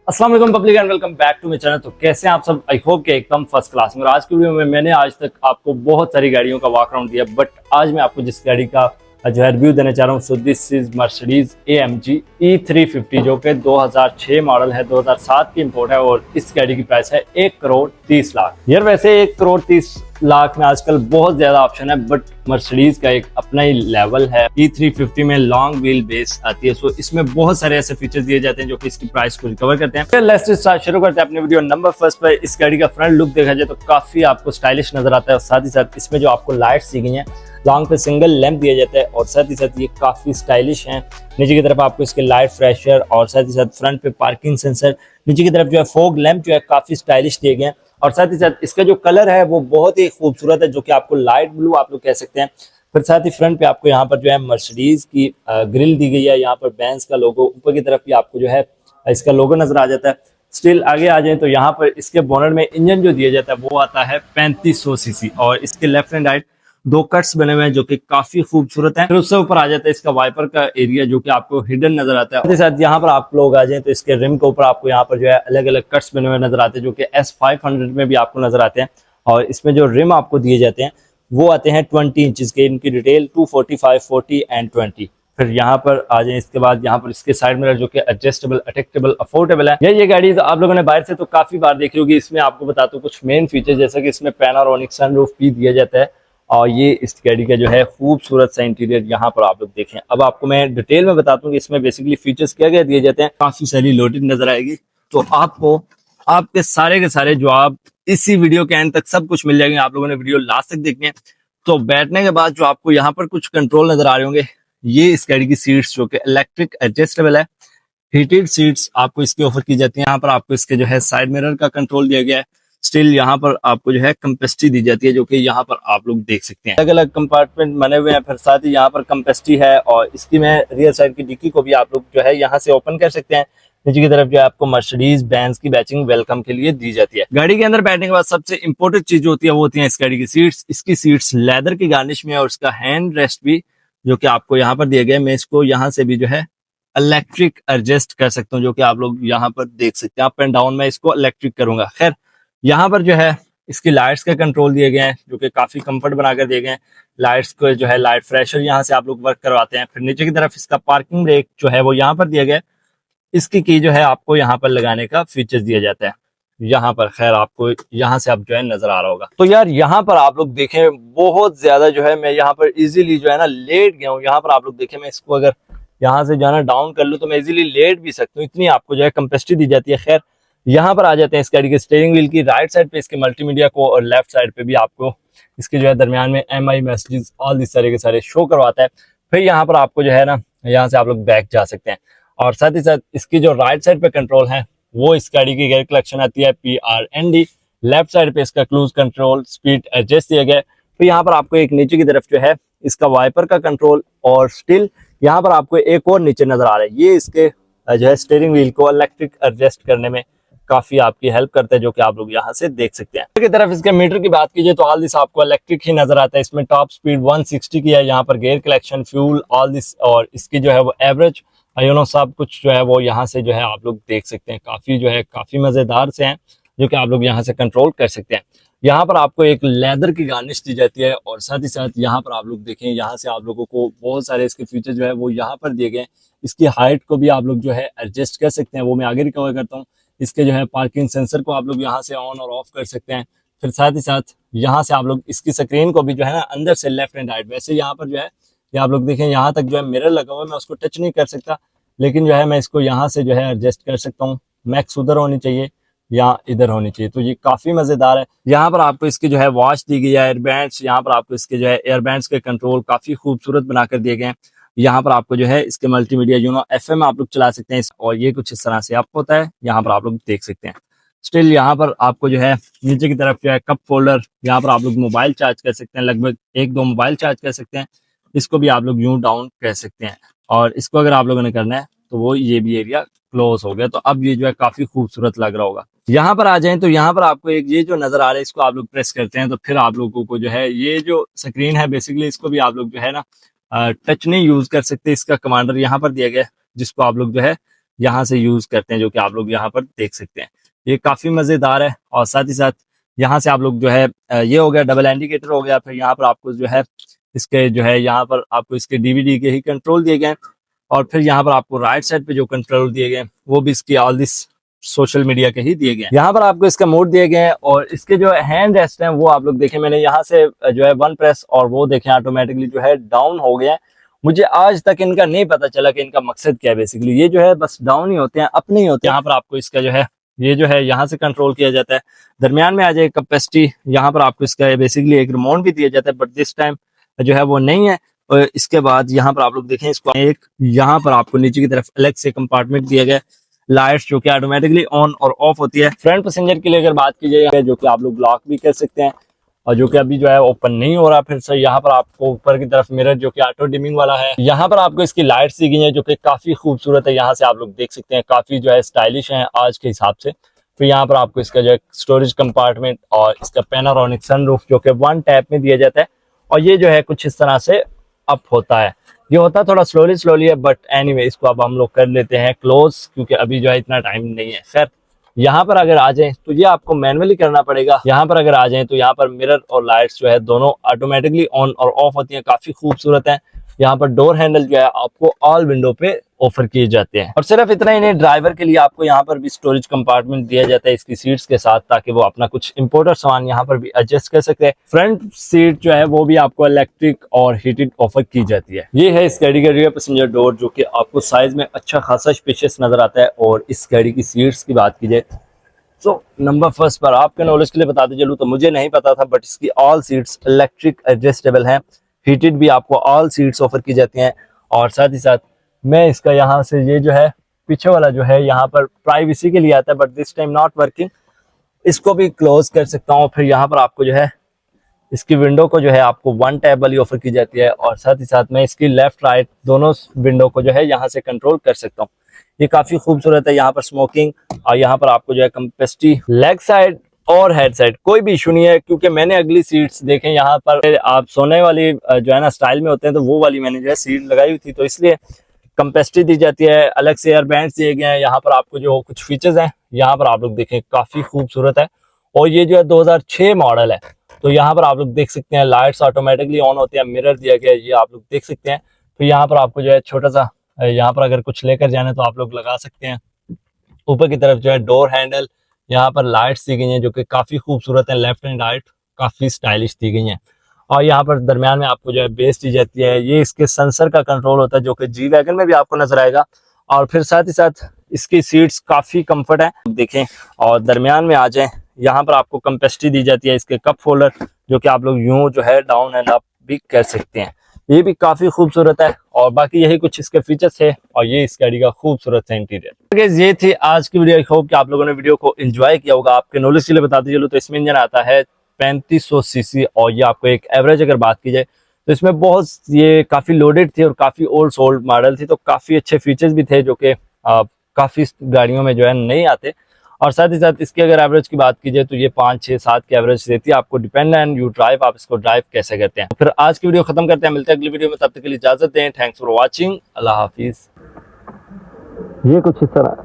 अस्सलाम वालेकुम public and welcome back to my channel. तो कैसे हैं आप सब? आई होप कि एकदम फर्स्ट क्लास में। और आज की वीडियो में मैंने आज तक आपको बहुत सारी गाड़ियों का वॉक अराउंड दिया, बट आज मैं आपको जिस गाड़ी का जो है रिव्यू देने चाह रहा हूँ, so this is Mercedes AMG E350 जो कि 2006 मॉडल है, 2007 की इंपोर्ट है और इस गाड़ी की प्राइस है 1,30,00,000 यार। वैसे 1,30,00,000 में आजकल बहुत ज्यादा ऑप्शन है, बट मर्सिडीज का एक अपना ही लेवल है। E350 में लॉन्ग व्हील बेस आती है, सो इसमें बहुत सारे ऐसे फीचर्स दिए जाते हैं जो कि इसकी प्राइस को रिकवर करते हैं। फिर लेट्स स्टार्ट, शुरू करते हैं अपनी वीडियो। नंबर फर्स्ट पर इस गाड़ी का फ्रंट लुक देखा जाए तो काफी आपको स्टाइलिश नजर आता है और साथ ही साथ इसमें जो आपको लाइट्स दी गई हैं, लॉन्ग पे सिंगल लैंप दिया जाता है और साथ ही साथ ये काफी स्टाइलिश है। नीचे की तरफ आपको इसके लाइट फ्रेशर और साथ ही साथ फ्रंट पे पार्किंग सेंसर, नीचे की तरफ जो है फॉग लैंप जो है काफी स्टाइलिश दिए गए हैं और साथ ही साथ इसका जो कलर है वो बहुत ही खूबसूरत है, जो कि आपको लाइट ब्लू आप लोग कह सकते हैं। फिर साथ ही फ्रंट पे आपको यहाँ पर जो है मर्सिडीज की ग्रिल दी गई है, यहाँ पर बेंज का लोगो, ऊपर की तरफ भी आपको जो है इसका लोगो नजर आ जाता है। स्टिल आगे आ जाए तो यहाँ पर इसके बोनट में इंजन जो दिया जाता है वो आता है 3500 सीसी और इसके लेफ्ट एंड राइट दो कट्स बने हुए हैं जो कि काफी खूबसूरत हैं। फिर उससे ऊपर आ जाता है इसका वाइपर का एरिया जो कि आपको हिडन नजर आता है। साथ ही साथ यहाँ पर आप लोग आ जाएं तो इसके रिम के ऊपर आपको यहाँ पर जो है अलग अलग कट्स बने हुए नजर आते हैं जो कि S500 में भी आपको नजर आते हैं। और इसमें जो रिम आपको दिए जाते हैं वो आते हैं 20 इंचज के, इनकी डिटेल 245, 40 एंड 20। फिर यहाँ पर आ जाए, इसके बाद यहाँ पर इसके साइड मिरर जो कि एडजस्टेबल, अटेक्टेबल, अफोर्डेबल है। ये गाड़ी तो आप लोगों ने बाहर से तो काफी बार देखी होगी। इसमें आपको बताता हूँ कुछ मेन फीचर, जैसे कि इसमें पैनोरामिक सनरूफ भी दिया जाता है और ये इस गाड़ी का जो है खूबसूरत सा इंटीरियर यहाँ पर आप लोग देखें। अब आपको मैं डिटेल में बताता हूँ कि इसमें बेसिकली फीचर्स क्या क्या दिए जाते हैं। काफी सारी लोडेड नजर आएगी, तो आपको आपके सारे के सारे जवाब इसी वीडियो के एंड तक सब कुछ मिल जाएंगे। आप लोगों ने वीडियो लास्ट तक देखनी है। तो बैठने के बाद जो आपको यहाँ पर कुछ कंट्रोल नजर आ रहे होंगे, ये इस गाड़ी की सीट्स जो कि इलेक्ट्रिक एडजस्टेबल है, हीटेड सीट्स आपको इसकी ऑफर की जाती है। यहाँ पर आपको इसके जो है साइड मिरर का कंट्रोल दिया गया है। स्टिल यहाँ पर आपको जो है कंपेसिटी दी जाती है जो कि यहाँ पर आप लोग देख सकते हैं। अलग अलग कंपार्टमेंट बने हुए हैं। फिर साथ ही यहाँ पर कंपेसिटी है और इसकी मैं रियर साइड की डिक्की को भी आप लोग जो है यहाँ से ओपन कर सकते हैं। नीचे की तरफ जो है आपको मर्सिडीज बेंज की बैचिंग वेलकम के लिए दी जाती है। गाड़ी के अंदर बैठने के बाद सबसे इंपॉर्टेंट चीज जो होती है वो होती है इस गाड़ी की सीट्स। इसकी सीट्स लेदर की गार्निश में है और इसका हैंड रेस्ट भी जो कि आपको यहाँ पर दिए गए, मैं इसको यहाँ से भी जो है इलेक्ट्रिक एडजस्ट कर सकता हूँ, जो कि आप लोग यहाँ पर देख सकते हैं। अप एंड डाउन में इसको इलेक्ट्रिक करूंगा। खैर, यहाँ पर जो है इसकी लाइट्स का कंट्रोल दिए गए हैं जो कि काफी कंफर्ट बनाकर दिए गए हैं। लाइट्स को जो है लाइट फ्रेशर यहाँ से आप लोग वर्क करवाते हैं। फिर नीचे की तरफ इसका पार्किंग ब्रेक जो है वो यहाँ पर दिया गया है। इसकी की जो है आपको यहाँ पर लगाने का फीचर दिया जाता है यहाँ पर। खैर, आपको यहाँ से आप जो है नजर आ रहा होगा। तो यार यहाँ पर आप लोग देखें बहुत ज्यादा जो है मैं यहाँ पर इजीली जो है ना लेट गया हूँ। यहाँ पर आप लोग देखें, मैं इसको अगर यहाँ से जो है ना डाउन कर लूँ तो मैं इजीली लेट भी सकता हूँ, इतनी आपको जो है कैपेसिटी दी जाती है। खैर, यहाँ पर आ जाते हैं इस गाड़ी के स्टीयरिंग व्हील की राइट साइड पे इसके मल्टीमीडिया को और लेफ्ट साइड पे भी आपको इसके जो है दरमियान में MI मैसेजेस ऑल इस तरह के सारे शो करवाता है। फिर यहाँ पर आपको जो है ना यहाँ से आप लोग बैक जा सकते हैं और साथ ही साथ इसकी जो राइट साइड पे कंट्रोल है वो इस गाड़ी की गियर कलेक्शन आती है PRND। लेफ्ट साइड पे इसका क्रूज कंट्रोल, स्पीड एडजस्ट दिया गया है। तो यहाँ पर आपको एक नीचे की तरफ जो है इसका वाइपर का कंट्रोल और स्टिल यहाँ पर आपको एक और नीचे नजर आ रहा है। ये इसके जो है स्टीयरिंग व्हील को इलेक्ट्रिक एडजस्ट करने में काफी आपकी हेल्प करता है, जो कि आप लोग यहाँ से देख सकते हैं। की तरफ इसके मीटर की बात कीजिए तो ऑल दिस आपको इलेक्ट्रिक ही नजर आता है। इसमें टॉप स्पीड 160 की है। यहाँ पर gear collection, fuel, all this और इसकी जो है वो एवरेज सब कुछ जो है वो यहाँ से जो है आप लोग देख सकते हैं। काफी जो है काफी मजेदार से हैं जो कि आप लोग यहाँ से कंट्रोल कर सकते हैं। यहाँ पर आपको एक लेदर की गार्निश दी जाती है और साथ ही साथ यहाँ पर आप लोग देखें, यहाँ से आप लोगों को बहुत सारे इसके फीचर जो है वो यहाँ पर दिए गए हैं। इसकी हाइट को भी आप लोग जो है एडजस्ट कर सकते हैं, वो मैं आगे रिकवर करता हूँ। इसके जो है पार्किंग सेंसर को आप लोग यहाँ से ऑन और ऑफ कर सकते हैं। फिर साथ ही साथ यहाँ से आप लोग इसकी स्क्रीन को भी जो है ना अंदर से लेफ्ट एंड राइट, वैसे यहाँ पर जो है ये आप लोग देखें यहाँ तक जो है मिरर लगा हुआ है, मैं उसको टच नहीं कर सकता, लेकिन जो है मैं इसको यहाँ से जो है एडजस्ट कर सकता हूँ। मैक्स उधर होनी चाहिए या इधर होनी चाहिए, तो ये काफी मजेदार है। यहाँ पर आपको इसकी जो है वॉच दी गई है, एयरबैंड्स, यहाँ पर आपको इसके जो है एयरबैंड्स के कंट्रोल काफी खूबसूरत बनाकर दिए गए हैं। यहाँ पर आपको जो है इसके मल्टीमीडिया FM आप लोग चला सकते हैं और ये कुछ इस तरह से आपको होता है, यहाँ पर आप लोग देख सकते हैं। स्टिल यहाँ पर आपको जो है नीचे की तरफ जो है कप होल्डर, यहाँ पर आप लोग मोबाइल चार्ज कर सकते हैं, लगभग 1-2 मोबाइल चार्ज कर सकते हैं। इसको भी आप लोग यूं डाउन कर सकते हैं और इसको अगर आप लोगों ने करना है तो वो ये भी एरिया क्लोज हो गया। तो अब ये जो है काफी खूबसूरत लग रहा होगा। यहाँ पर आ जाएं तो यहाँ पर आपको एक ये जो नजर आ रहा है, इसको आप लोग प्रेस करते हैं तो फिर आप लोगों को जो है ये जो स्क्रीन है बेसिकली इसको भी आप लोग जो है ना टच नहीं यूज कर सकते। इसका कमांडर यहाँ पर दिया गया है जिसको आप लोग जो है यहाँ से यूज करते हैं, जो कि आप लोग यहाँ पर देख सकते हैं। ये काफी मजेदार है। और साथ ही साथ यहाँ से आप लोग जो है ये हो गया डबल इंडिकेटर हो गया। फिर यहाँ पर आपको जो है इसके जो है यहाँ पर आपको इसके डीवीडी के ही कंट्रोल दिए गए हैं। और फिर यहाँ पर आपको राइट साइड पे जो कंट्रोल दिए गए हैं वो भी इसकी ऑल दिस सोशल मीडिया के ही दिए गए हैं। यहाँ पर आपको इसका मोड दिए गए हैं और इसके जो हैंड रेस्ट हैं वो आप लोग देखें, मैंने यहाँ से जो है वन प्रेस और वो देखें ऑटोमेटिकली जो है डाउन हो गया है। मुझे आज तक इनका नहीं पता चला कि इनका मकसद क्या है। बेसिकली ये जो है बस डाउन ही होते हैं, अपने ही होते हैं। यहाँ पर आपको इसका जो है ये जो है यहाँ से कंट्रोल किया जाता है। दरमियान में आ जाए कैपेसिटी, यहाँ पर आपको इसका बेसिकली एक रिमोट भी दिया जाता है, बट दिस टाइम जो है वो नहीं है। और इसके बाद यहाँ पर आप लोग देखें इसको एक यहाँ पर आपको नीचे की तरफ अलग से कंपार्टमेंट दिया गया, लाइट्स जो कि ऑटोमेटिकली ऑन और ऑफ होती है। फ्रंट पैसेंजर के लिए अगर बात की जाए जो कि आप लोग लॉक भी कर सकते हैं और जो कि अभी जो है ओपन नहीं हो रहा। फिर से यहाँ पर आपको ऊपर की तरफ मिरर जो कि ऑटो डिमिंग वाला है। यहाँ पर आपको इसकी लाइट्स दी गई है जो कि काफी खूबसूरत है। यहाँ से आप लोग देख सकते हैं काफी जो है स्टाइलिश है आज के हिसाब से। फिर यहाँ पर आपको इसका जो है स्टोरेज कंपार्टमेंट और इसका पैनोरामिक सनरूफ जो कि वन टैप में दिया जाता है। और ये जो है कुछ इस तरह से अप होता है। ये होता है थोड़ा स्लोली है, बट एनीवे इसको अब हम लोग कर लेते हैं क्लोज, क्योंकि अभी जो है इतना टाइम नहीं है। खैर यहाँ पर अगर आ जाएं तो ये आपको मैनुअली करना पड़ेगा। यहाँ पर अगर आ जाएं तो यहाँ पर मिरर और लाइट्स जो है दोनों ऑटोमेटिकली ऑन और ऑफ होती हैं, काफी खूबसूरत है। यहाँ पर डोर हैंडल जो है आपको ऑल विंडो पे ऑफर किए जाते हैं। और सिर्फ इतना ही नहीं, ड्राइवर के लिए आपको यहाँ पर भी स्टोरेज कंपार्टमेंट दिया जाता है इसकी सीट्स के साथ, ताकि वो अपना कुछ इंपोर्टेड सामान यहाँ पर भी एडजस्ट कर सकते हैं। फ्रंट सीट जो है वो भी आपको इलेक्ट्रिक और हीटेड ऑफर की जाती है। ये है इस गाड़ी का रियर पैसेंजर डोर जो कि आपको साइज में अच्छा खासा स्पेशियस नजर आता है। और इस गाड़ी की सीट्स की बात की जाए तो नंबर फर्स्ट पर आपके नॉलेज के लिए बताते चलूँ तो मुझे नहीं पता था, बट इसकी ऑल सीट्स इलेक्ट्रिक एडजस्टेबल हैं। हीटेड भी आपको ऑल सीट्स ऑफर की जाती हैं। और साथ ही साथ मैं इसका यहाँ से ये जो है पीछे वाला जो है यहाँ पर प्राइवेसी के लिए आता है, but this time not working, इसको भी क्लोज कर सकता हूँ। फिर यहाँ पर आपको जो है इसकी विंडो को जो है आपको वन टैब वाली ऑफर की जाती है। और साथ ही साथ मैं इसकी लेफ्ट राइट दोनों विंडो को जो है यहाँ से कंट्रोल कर सकता हूँ। ये काफी खूबसूरत है। यहाँ पर स्मोकिंग और यहाँ पर आपको जो है कैपेसिटी, लेग साइड और हेड साइड कोई भी इशू नहीं है, क्योंकि मैंने अगली सीट्स देखें यहाँ पर आप सोने वाली जो है ना स्टाइल में होते हैं, तो वो वाली मैंने जो है सीट लगाई हुई थी, तो इसलिए कैपेसिटी दी जाती है। अलग से एयर बैंड्स दिए गए हैं। यहाँ पर आपको जो कुछ फीचर्स हैं यहाँ पर आप लोग देखें काफी खूबसूरत है। और ये जो है 2006 मॉडल है। तो यहाँ पर आप लोग देख सकते हैं लाइट्स ऑटोमेटिकली ऑन होते हैं, मिरर दिया गया है, ये आप लोग देख सकते हैं। तो यहाँ पर आपको जो है छोटा सा यहाँ पर अगर कुछ लेकर जाना तो आप लोग लगा सकते हैं। ऊपर की तरफ जो है डोर हैंडल, यहाँ पर लाइट्स दी गई हैं जो कि काफी खूबसूरत है, लेफ्ट एंड राइट काफी स्टाइलिश दी गई हैं। और यहाँ पर दरमियान में आपको जो है बेस दी जाती है। ये इसके सेंसर का कंट्रोल होता है जो कि जी वैगन में भी आपको नजर आएगा। और फिर साथ ही साथ इसकी सीट्स काफी कंफर्ट है, देखें। और दरमियान में आ जाए, यहाँ पर आपको कैपेसिटी दी जाती है, इसके कप होल्डर जो कि आप लोग यूं जो है डाउन एंड अप भी कर सकते हैं। ये भी काफी खूबसूरत है। और बाकी यही कुछ इसके फीचर्स है और ये इस गाड़ी का खूबसूरत है इंटीरियर। ये थी आज की वीडियो। आई होप कि आप लोगों ने वीडियो को एंजॉय किया होगा। आपके नॉलेज के लिए बताते चलो तो इसमें इंजन आता है 3500 सीसी और ये आपको एक एवरेज अगर बात की जाए तो इसमें बहुत ये काफी लोडेड थी और काफी ओल्ड मॉडल थी, तो काफी अच्छे फीचर्स भी थे जो कि काफी गाड़ियों में जो है नहीं आते। और साथ ही साथ इसकी अगर एवरेज की बात की जाए तो ये 5, 6, 7 की एवरेज देती है आपको, डिपेंड ऑन यू ड्राइव, आप इसको ड्राइव कैसे करते हैं। फिर आज की वीडियो खत्म करते हैं, मिलते हैं अगली वीडियो में, तब तक के लिए इजाजत दें। थैंक्स फॉर वॉचिंग, अल्लाह हाफिज। ये कुछ इस तरह